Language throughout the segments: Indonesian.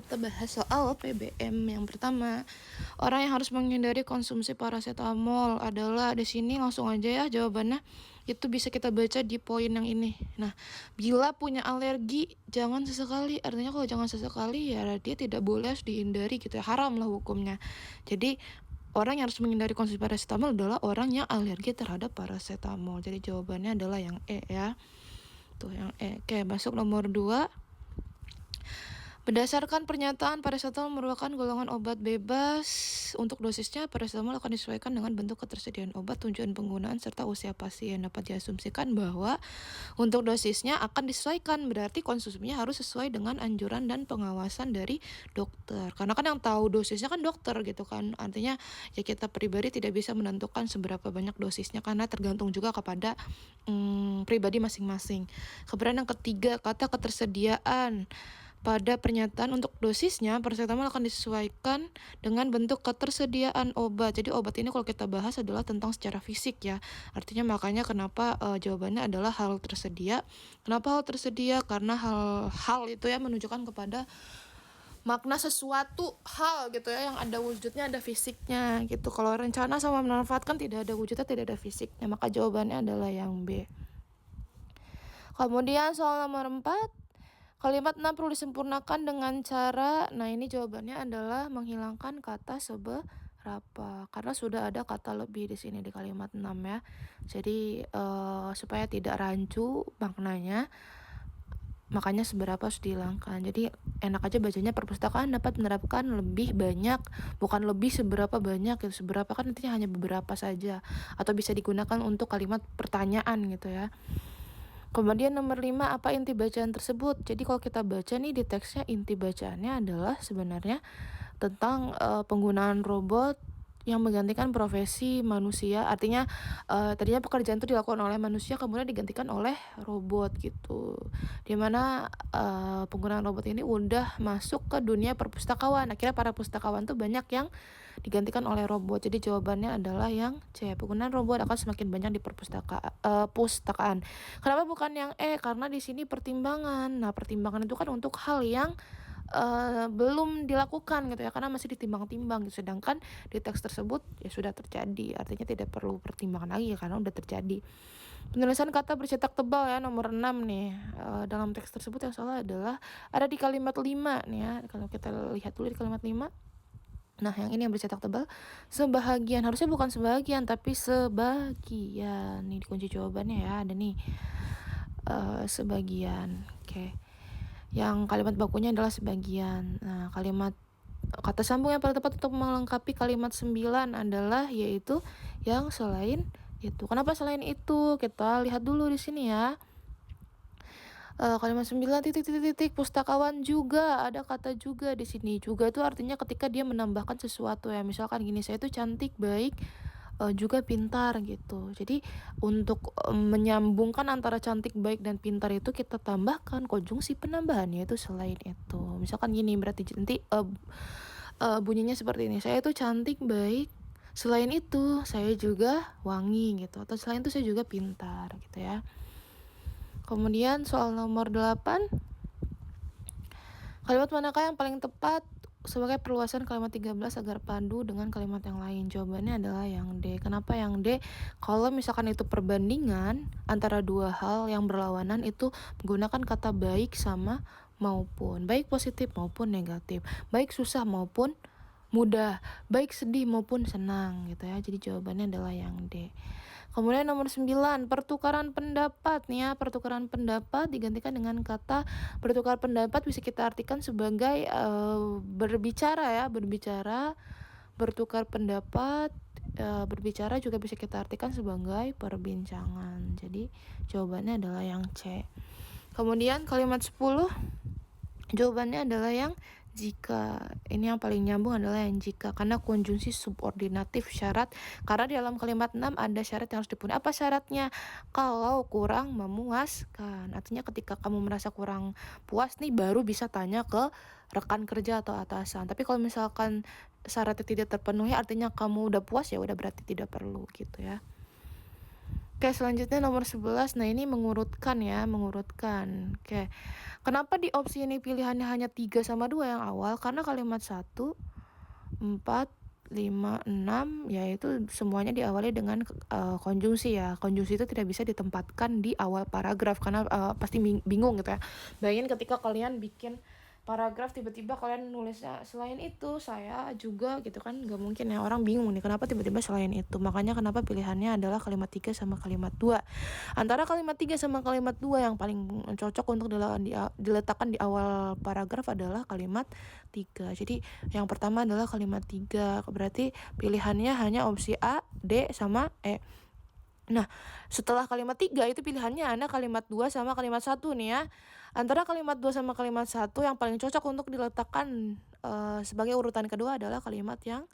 kita bahas soal PBM. Yang pertama, orang yang harus menghindari konsumsi paracetamol adalah di sini langsung aja ya jawabannya. Itu bisa kita baca di poin yang ini. Nah, bila punya alergi jangan sesekali. Artinya kalau jangan sesekali ya dia tidak boleh, harus dihindari gitu ya. Haram lah hukumnya. Jadi orang yang harus menghindari konsumsi paracetamol adalah orang yang alergi terhadap paracetamol. Jadi jawabannya adalah yang E ya. Tuh yang E. Oke, masuk nomor 2. Berdasarkan pernyataan, paracetamol merupakan golongan obat bebas. Untuk dosisnya, paracetamol akan disesuaikan dengan bentuk ketersediaan obat, tujuan penggunaan, serta usia pasien. Dapat diasumsikan bahwa untuk dosisnya akan disesuaikan, berarti konsumsinya harus sesuai dengan anjuran dan pengawasan dari dokter. Karena kan yang tahu dosisnya kan dokter gitu kan. Artinya ya kita pribadi tidak bisa menentukan seberapa banyak dosisnya karena tergantung juga kepada pribadi masing-masing. Kemudian yang ketiga, kata ketersediaan. Pada pernyataan untuk dosisnya, paracetamol akan disesuaikan dengan bentuk ketersediaan obat. Jadi obat ini kalau kita bahas adalah tentang secara fisik ya. Artinya makanya kenapa jawabannya adalah hal tersedia. Kenapa hal tersedia? Karena hal itu ya menunjukkan kepada makna sesuatu hal gitu ya, yang ada wujudnya, ada fisiknya gitu. Kalau rencana sama memanfaatkan tidak ada wujudnya, tidak ada fisiknya, maka jawabannya adalah yang B. Kemudian soal nomor 4, kalimat 6 perlu disempurnakan dengan cara, nah ini jawabannya adalah menghilangkan kata seberapa, karena sudah ada kata lebih di sini di kalimat 6 ya. Jadi supaya tidak rancu maknanya, makanya seberapa harus dihilangkan. Jadi enak aja bacanya, perpustakaan dapat menerapkan lebih banyak, bukan lebih seberapa banyak gitu. Seberapa kan intinya hanya beberapa saja, atau bisa digunakan untuk kalimat pertanyaan gitu ya. Kemudian nomor 5, apa inti bacaan tersebut? Jadi kalau kita baca nih di teksnya, inti bacaannya adalah sebenarnya tentang penggunaan robot yang menggantikan profesi manusia. Artinya tadinya pekerjaan itu dilakukan oleh manusia, kemudian digantikan oleh robot gitu. Dimana penggunaan robot ini udah masuk ke dunia perpustakawan. Akhirnya para pustakawan tuh banyak yang digantikan oleh robot. Jadi jawabannya adalah yang C. Penggunaan robot akan semakin banyak di pustakaan. Kenapa bukan yang E? Karena di sini pertimbangan. Nah, pertimbangan itu kan untuk hal yang belum dilakukan gitu ya, karena masih ditimbang-timbang gitu. Sedangkan di teks tersebut ya sudah terjadi, artinya tidak perlu pertimbangan lagi ya, karena udah terjadi. Penulisan kata bercetak tebal ya, nomor 6 nih. Dalam teks tersebut yang salah adalah ada di kalimat 5 nih ya. Kalau kita lihat dulu di kalimat 5. Nah, yang ini yang bercetak tebal, sebahagian, harusnya bukan sebagian tapi sebagian. Nih kunci jawabannya ya, ada nih sebagian. Oke. Yang kalimat bakunya adalah sebagian. Nah, kalimat kata sambung yang paling tepat untuk melengkapi kalimat 9 adalah yaitu yang selain itu. Kenapa selain itu? Kita lihat dulu di sini ya. Kalimat 9 titik pustakawan juga, ada kata juga di sini. Juga itu artinya ketika dia menambahkan sesuatu ya. Misalkan gini, saya itu cantik, baik, juga pintar gitu. Jadi untuk menyambungkan antara cantik, baik, dan pintar itu kita tambahkan konjungsi penambahannya itu selain itu. Misalkan gini, berarti nanti bunyinya seperti ini. Saya itu cantik, baik, selain itu saya juga wangi gitu. Atau selain itu saya juga pintar gitu ya. Kemudian soal nomor 8, kalimat manakah yang paling tepat sebagai perluasan kalimat 13 agar padu dengan kalimat yang lain? Jawabannya adalah yang D. Kenapa yang D? Kalau misalkan itu perbandingan antara dua hal yang berlawanan, itu menggunakan kata baik sama maupun, baik positif maupun negatif, baik susah maupun mudah, baik sedih maupun senang gitu ya. Jadi jawabannya adalah yang D. Kemudian nomor 9, pertukaran pendapat nih ya. Pertukaran pendapat digantikan dengan kata bertukar pendapat, bisa kita artikan sebagai berbicara ya, berbicara, bertukar pendapat, berbicara juga bisa kita artikan sebagai perbincangan. Jadi jawabannya adalah yang C. Kemudian kalimat 10, jawabannya adalah yang jika. Ini yang paling nyambung adalah yang jika, karena konjungsi subordinatif syarat. Karena di dalam kalimat 6 ada syarat yang harus dipenuhi. Apa syaratnya? Kalau kurang memuaskan. Artinya ketika kamu merasa kurang puas nih, baru bisa tanya ke rekan kerja atau atasan. Tapi kalau misalkan syaratnya tidak terpenuhi, artinya kamu udah puas, ya udah berarti tidak perlu gitu ya. Oke, selanjutnya nomor 11. Nah, ini mengurutkan ya, mengurutkan. Oke. Kenapa di opsi ini pilihannya hanya 3 sama 2 yang awal? Karena kalimat 1, 4, 5, 6 yaitu semuanya diawali dengan konjungsi ya. Konjungsi itu tidak bisa ditempatkan di awal paragraf karena pasti bingung gitu ya. Bayangin ketika kalian bikin paragraf tiba-tiba kalian nulisnya selain itu saya juga gitu kan, nggak mungkin ya, orang bingung nih kenapa tiba-tiba selain itu. Makanya kenapa pilihannya adalah kalimat 3 sama kalimat 2. Antara kalimat 3 sama kalimat 2 yang paling cocok untuk diletakkan di awal paragraf adalah kalimat 3. Jadi yang pertama adalah kalimat 3. Berarti pilihannya hanya opsi A, D, sama E. Nah, setelah kalimat 3 itu pilihannya ada kalimat 2 sama kalimat 1 nih ya. Antara kalimat 2 sama kalimat 1 yang paling cocok untuk diletakkan sebagai urutan kedua adalah kalimat yang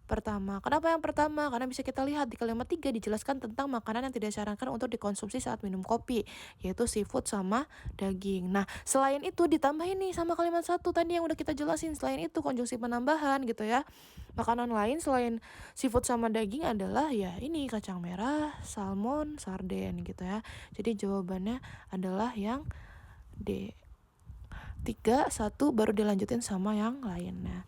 pertama. Kenapa yang pertama? Karena bisa kita lihat di kalimat 3 dijelaskan tentang makanan yang tidak disarankan untuk dikonsumsi saat minum kopi, yaitu seafood sama daging. Nah, selain itu ditambahin nih sama kalimat 1 tadi yang udah kita jelasin. Selain itu konjungsi penambahan gitu ya. Makanan lain selain seafood sama daging adalah ya ini kacang merah, salmon, sarden gitu ya. Jadi jawabannya adalah yang D. 3, 1 baru dilanjutin sama yang lainnya.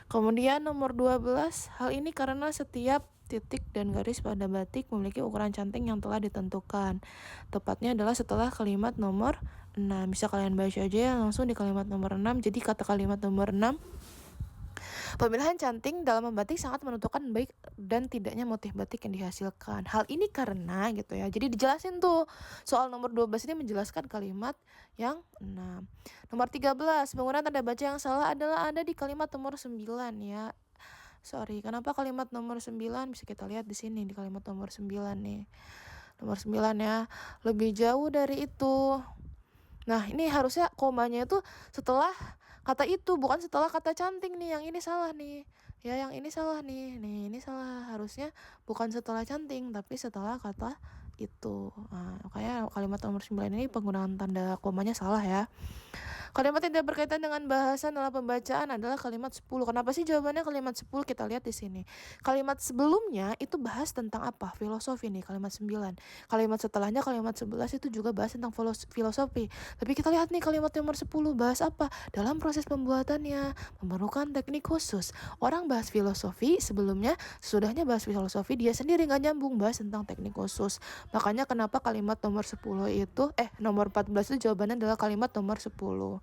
Kemudian nomor 12, hal ini karena setiap titik dan garis pada batik memiliki ukuran canting yang telah ditentukan. Tepatnya adalah setelah kalimat nomor 6. Bisa kalian baca aja ya langsung di kalimat nomor 6. Jadi kata kalimat nomor 6, pemilihan canting dalam membatik sangat menentukan baik dan tidaknya motif batik yang dihasilkan. Hal ini karena gitu ya. Jadi dijelasin tuh soal nomor 12 ini menjelaskan kalimat yang 6. Nomor 13, penggunaan tanda baca yang salah adalah ada di kalimat nomor 9 ya. Sorry, kenapa kalimat nomor 9? Bisa kita lihat di sini di kalimat nomor 9 nih. Nomor 9 ya. Lebih jauh dari itu. Nah, ini harusnya komanya itu setelah kata itu, bukan setelah kata canting nih. Yang ini salah nih. Ya, yang ini salah nih. Nih, ini salah. Harusnya bukan setelah canting, tapi setelah kata itu. Nah, makanya kalimat nomor 9 ini penggunaan tanda komanya salah ya. Kalimat yang tidak berkaitan dengan bahasan dalam pembacaan adalah kalimat 10. Kenapa sih jawabannya kalimat 10? Kita lihat di sini. Kalimat sebelumnya itu bahas tentang apa? Filosofi nih, kalimat 9. Kalimat setelahnya kalimat 11 itu juga bahas tentang filosofi. Tapi kita lihat nih kalimat nomor 10 bahas apa? Dalam proses pembuatannya memerlukan teknik khusus. Orang bahas filosofi sebelumnya, sesudahnya bahas filosofi dia sendiri nggak nyambung bahas tentang teknik khusus. Makanya kenapa kalimat nomor 10 itu nomor 14 itu jawabannya adalah kalimat nomor 10.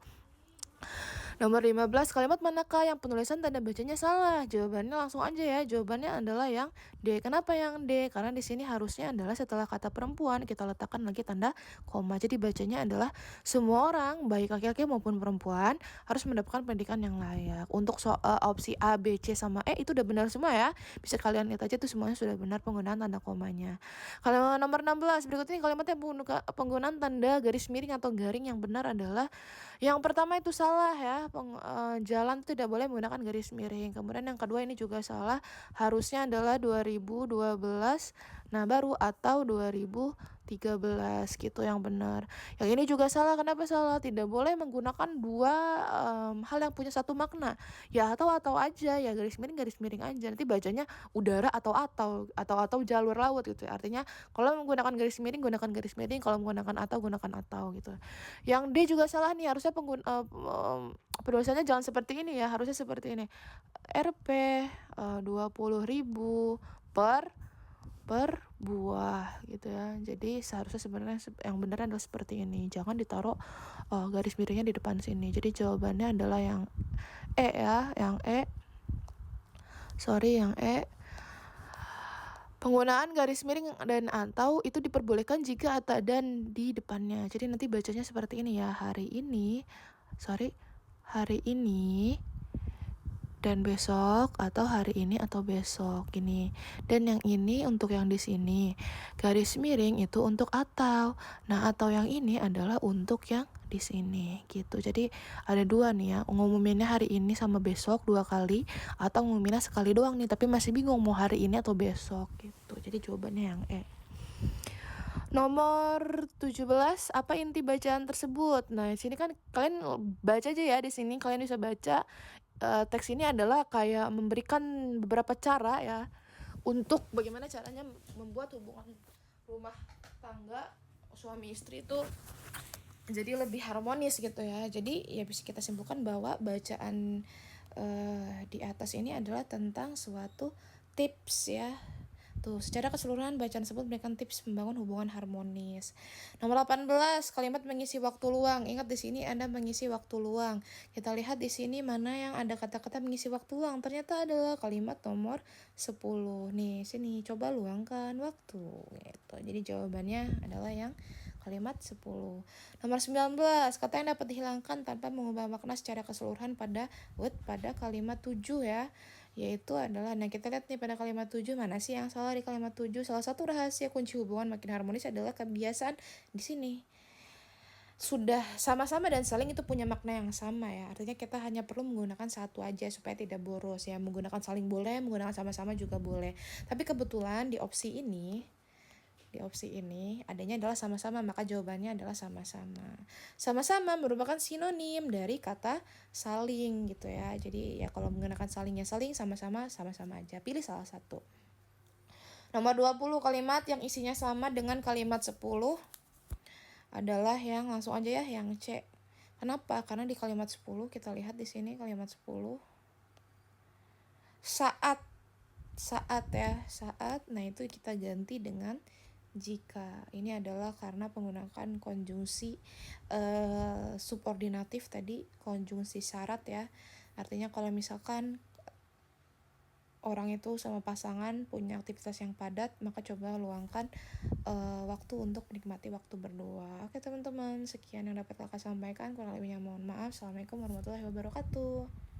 Nomor 15, kalimat manakah yang penulisan tanda bacanya salah? Jawabannya langsung aja ya. Jawabannya adalah yang D. Kenapa yang D? Karena di sini harusnya adalah setelah kata perempuan kita letakkan lagi tanda koma. Jadi bacanya adalah semua orang, baik laki-laki maupun perempuan, harus mendapatkan pendidikan yang layak. Untuk opsi A, B, C sama E itu udah benar semua ya. Bisa kalian lihat aja tuh semuanya sudah benar penggunaan tanda komanya. Kalau nomor 16, berikut ini kalimatnya penggunaan tanda garis miring atau garing yang benar adalah yang pertama itu salah ya. Jalan tidak boleh menggunakan garis miring. Kemudian yang kedua ini juga salah. Harusnya adalah 2012. Nah, baru atau 2013 gitu yang benar. Yang ini juga salah. Kenapa salah? Tidak boleh menggunakan dua hal yang punya satu makna. Ya atau aja ya, garis miring aja. Nanti bacanya udara atau jalur laut gitu. Artinya kalau menggunakan garis miring gunakan garis miring, kalau menggunakan atau gunakan atau gitu. Yang D juga salah nih, harusnya penulisannya jangan seperti ini ya, harusnya seperti ini. Rp 20.000 per buah gitu ya. Jadi seharusnya sebenarnya yang benar adalah seperti ini. Jangan ditaruh garis miringnya di depan sini. Jadi jawabannya adalah yang E ya, yang E. Yang E. Penggunaan garis miring dan atau itu diperbolehkan jika ada dan di depannya. Jadi nanti bacanya seperti ini ya. Hari ini dan besok, atau hari ini atau besok gini. Dan yang ini untuk yang di sini. Garis miring itu untuk atau. Nah, atau yang ini adalah untuk yang di sini gitu. Jadi ada dua nih ya. Ngumuminnya hari ini sama besok 2 kali, atau ngumuminnya sekali doang nih tapi masih bingung mau hari ini atau besok gitu. Jadi jawabannya yang E. Nomor 17, apa inti bacaan tersebut? Nah, di sini kan kalian baca aja ya, di sini kalian bisa baca. Teks ini adalah kayak memberikan beberapa cara ya untuk bagaimana caranya membuat hubungan rumah tangga suami istri itu jadi lebih harmonis gitu ya. Jadi ya bisa kita simpulkan bahwa bacaan di atas ini adalah tentang suatu tips ya. Tuh, secara keseluruhan bacaan tersebut memberikan tips membangun hubungan harmonis. Nomor 18, kalimat mengisi waktu luang. Ingat di sini Anda mengisi waktu luang. Kita lihat di sini mana yang ada kata-kata mengisi waktu luang. Ternyata adalah kalimat nomor 10. Nih, sini coba luangkan waktu gitu. Jadi jawabannya adalah yang kalimat 10. Nomor 19, kata yang dapat dihilangkan tanpa mengubah makna secara keseluruhan pada kalimat 7 ya. Yaitu adalah, nah kita lihat nih pada kalimat 7 mana sih yang salah di kalimat 7. Salah satu rahasia kunci hubungan makin harmonis adalah kebiasaan di sini. Sudah sama-sama dan saling itu punya makna yang sama ya. Artinya kita hanya perlu menggunakan satu aja supaya tidak boros ya. Menggunakan saling boleh, menggunakan sama-sama juga boleh. Tapi kebetulan di opsi ini adanya adalah sama-sama, maka jawabannya adalah sama-sama. Sama-sama merupakan sinonim dari kata saling gitu ya. Jadi ya kalau menggunakan salingnya saling, sama-sama sama-sama aja. Pilih salah satu. Nomor 20, kalimat yang isinya sama dengan kalimat 10 adalah yang langsung aja ya, yang C. Kenapa? Karena di kalimat 10 kita lihat di sini kalimat 10 saat ya, saat. Nah, itu kita ganti dengan jika. Ini adalah karena menggunakan konjungsi subordinatif tadi, konjungsi syarat ya. Artinya kalau misalkan orang itu sama pasangan punya aktivitas yang padat, maka coba luangkan waktu untuk menikmati waktu berdua. Oke teman-teman, sekian yang dapat kakak sampaikan. Kurang lebihnya mohon maaf. Assalamualaikum warahmatullahi wabarakatuh.